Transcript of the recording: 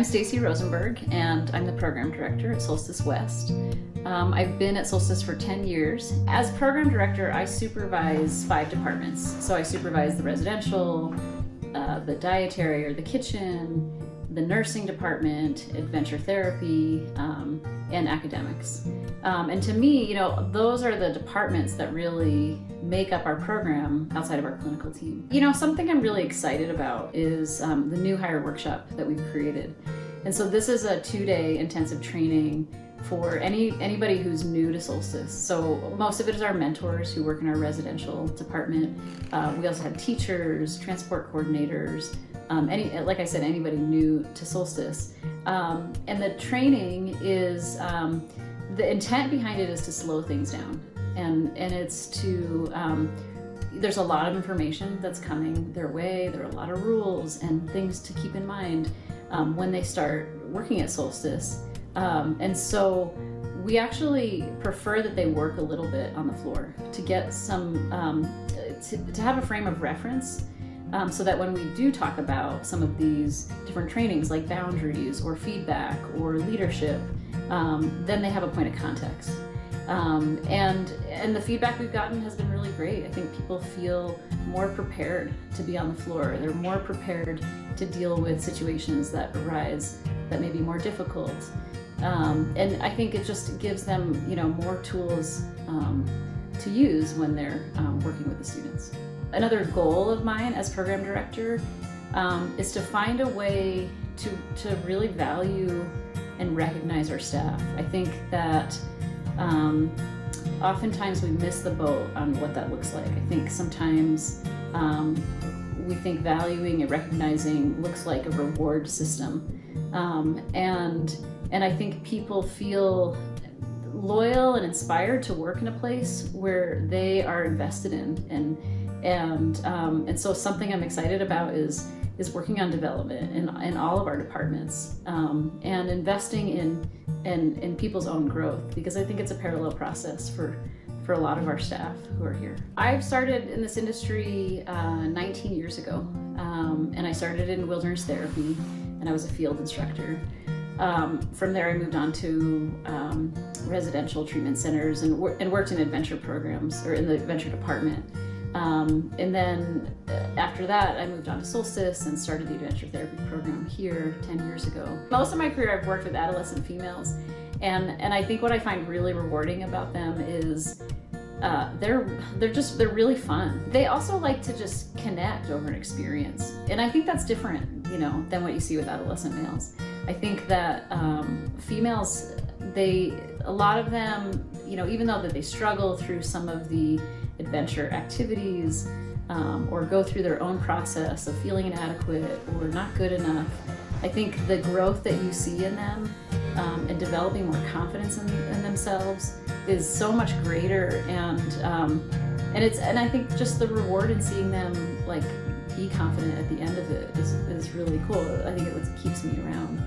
I'm Stacey Rosenberg, and I'm the program director at Solstice West. I've been at Solstice for 10 years. As program director, I supervise 5 departments. So I supervise the residential, the dietary or the kitchen, the nursing department, adventure therapy, and academics. And to me, those are the departments that really make up our program outside of our clinical team. Something I'm really excited about is the new hire workshop that we've created. And so this is a 2-day intensive training for anybody who's new to Solstice. So most of it is our mentors who work in our residential department. We also have teachers, transport coordinators, like I said, anybody new to Solstice. And the training is, the intent behind it is to slow things down. And it's to, there's a lot of information that's coming their way. There are a lot of rules and things to keep in mind when they start working at Solstice. And so we actually prefer that they work a little bit on the floor to get some, to have a frame of reference. So that when we do talk about some of these different trainings like boundaries or feedback or leadership, then they have a point of context. And the feedback we've gotten has been really great. I think people feel more prepared to be on the floor. They're more prepared to deal with situations that arise that may be more difficult. And I think it just gives them, more tools to use when they're working with the students. Another goal of mine as program director is to find a way to really value and recognize our staff. I think that oftentimes we miss the boat on what that looks like. I think sometimes we think valuing and recognizing looks like a reward system. And I think people feel loyal and inspired to work in a place where they are invested in. And so something I'm excited about is working on development in all of our departments, and investing in people's own growth, because I think it's a parallel process for a lot of our staff who are here. I've started in this industry 19 years ago, and I started in wilderness therapy, and I was a field instructor. From there I moved on to residential treatment centers and worked in adventure programs, or in the adventure department. And then after that, I moved on to Solstice and started the adventure therapy program here 10 years ago. Most of my career I've worked with adolescent females, and I think what I find really rewarding about them is they're really fun. They also like to just connect over an experience, and I think that's different, than what you see with adolescent males. I think that females, a lot of them, even though that they struggle through some of the adventure activities, or go through their own process of feeling inadequate or not good enough, I think the growth that you see in them and developing more confidence in themselves is so much greater, and I think just the reward in seeing them be confident at the end of it is really cool. I think it keeps me around.